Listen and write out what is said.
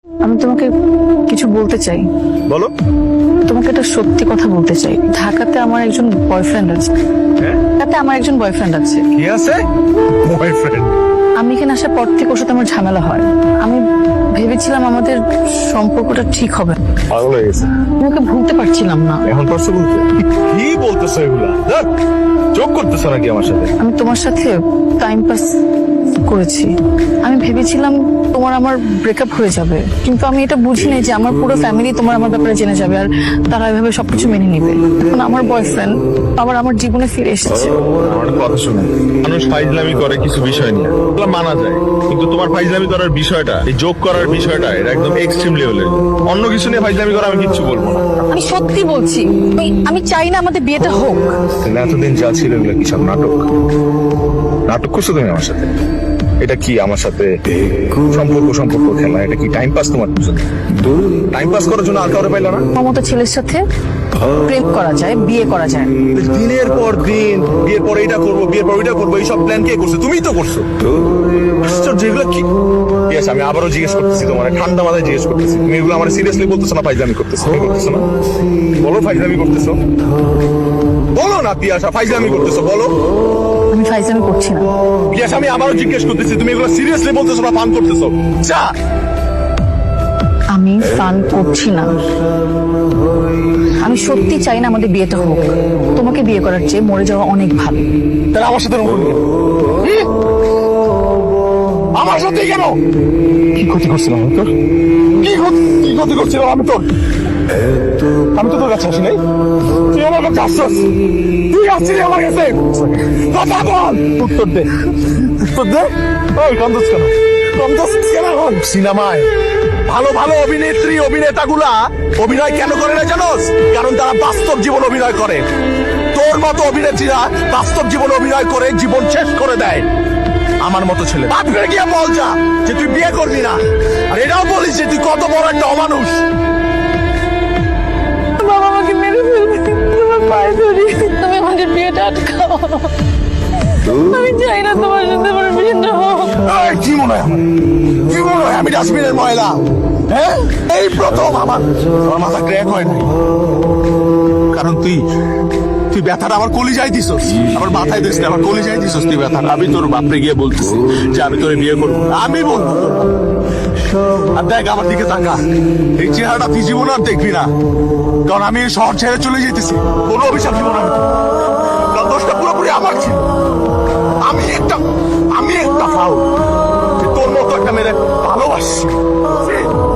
আমি তোমাকে কিছু বলতে চাই। বলো। তোমাকে একটা সত্যি কথা বলতে চাই। ঢাকাতে আমার একজন বয়ফ্রেন্ড আছে। হ্যাঁ? ঢাকাতে আমার একজন বয়ফ্রেন্ড আছে। কি আছে? বয়ফ্রেন্ড? আমি এখানে আসার পর থেকে ওর সাথে আমার ঝামেলা হয়। আমি ভেবেছিলাম আমাদের সম্পর্কটা ঠিক হবে। পাগল হয়ে গেছে। আমি ওকে ভুলতে পারছিলাম না। এখন পারছো বলতে? কি বলতেছো এগুলা? ধ্যাৎ, যোগ করতেছো নাকি আমার সাথে? আমি তোমার সাথে টাইম পাস করেছি। আমি ভেবেছিলাম তোমার আমার ব্রেকআপ হয়ে যাবে, কিন্তু আমি এটা বুঝি নাই যে আমার পুরো ফ্যামিলি তোমার আমার ব্যাপারে জেনে যাবে আর তারা এভাবে সবকিছু মেনে নিবে। এখন আমার বয়ফ্রেন্ড আবার আমার জীবনে ফিরে এসেছে। আমার কথা শুনে, মানুষ ফাইজলামি করে কিছু বিষয় নিয়ে, এগুলো মানা যায়, কিন্তু তোমার ফাইজলামি করার বিষয়টা, এই যোগ করার বিষয়টা, এটা একদম এক্সট্রিম লেভেলের। অন্য কিছু নিয়ে ফাইজলামি করা আমি কিচ্ছু বলবো না। আমি সত্যি বলছি, আমি চাই না আমাদের বিয়েটা হোক। তাহলে এতদিন যা ছিল এগুলো কি সব নাটক? নাটক করছো তুমি আমার সাথে? এটা কি আমার সাথে সম্পর্ক খেলা? এটা কি টাইম পাস তোমার জন্য? টাইম পাস করার জন্য আর কাউরে পাইলা না? আমার মতো ছেলের সাথে প্রেম করা যায়, বিয়ে করা যায়। দিনের পর দিন বিয়ের পর এইটা করবো, বিয়ের পর ওইটা করবো, এইসব প্ল্যান কে করছে? তুমিই তো করছো। যেগুলো কি? ঠিক আমি আবারও জিজ্ঞেস করতেছি, তোমার ঠান্ডা মাথায় জিজ্ঞেস করতেছি, তুমি এগুলো আমার সিরিয়াসলি বলতেছো না ফাইজলামি করতেছো? করতেছো না? বলো ফাইজলামি করতেছো? বলো না পিয়াসা, ফাইজলামি করতেছো? বলো। আমি ফাইজলামি করছি না। পিয়াসা, আমি আবারও জিজ্ঞেস করতেছি, তুমি এগুলো সিরিয়াসলি বলতেছো না ফান করতেছো? যা। আমি ফান করছি না। আমি সত্যি চাই না আমাদের বিয়েটা হোক। তোমাকে বিয়ে করার চেয়ে মরে যাওয়া অনেক ভালো। তাহলে আমার সাথে এরকম কেন? আমার সাথে কেন? কি ক্ষতি করছিলাম আমি তোর? কি ক্ষতি করছিলাম আমি তোর? আমি তো তোর কাছে আসি নাই। তুই আমার কাছে আসছিস। তুই আসছিস আমার কাছে। কথা বল। উত্তর দে। উত্তর দে। ওই কান্দস কেন? কান্দস কেন? সিনেমায় ভালো ভালো অভিনেত্রী অভিনেতাগুলা অভিনয় কেন করে না জানোস? কারণ তারা বাস্তব জীবন অভিনয় করে। তোর মতো অভিনেত্রীরা বাস্তব জীবন অভিনয় করে জীবন শেষ করে দেয়। আমার মতো ছেলে বাপরে গিয়ে বল যা যে তুই বিয়ে করবি না, আর এটাও বলিস যে তুই কত বড় একটা অমানুষ। বাবা আমাকে মেরে ফেলবে, তোমার পায়ে ধরি, তুমি আমাদের বিয়েটা আটকাও। আমি চাই না তোমার সাথে আমার বিয়েটা হোক। কি মনে হয় আমার? কি মনে হয় আমি ডাস্টবিনের ময়লা? হ্যাঁ, এই প্রথম আমার মাথা ক্র্যাক হয় না, কারণ তুই ব্যথাটা আমার কলিজায় দিছস, আমার মাথায় দিস না, আমার কলিজায় দিছস তুই ব্যথাটা। আমি তোর বাপরে গিয়ে বলতেছি যে আমি তোরে বিয়ে করবো, আমি বলবো। আর দেখ আমার দিকে তাকা, এই চেহারাটা তুই জীবন আর দেখবি না, কারণ আমি এই শহর ছেড়ে চলে যেতেছি। কোনো অভিশাপ জীবন আমি, কারণ দোষটা পুরোপুরি আমার ছিল। আমি একটা ফাউল, তোর মতো একটা মেরে ভালোবাসি।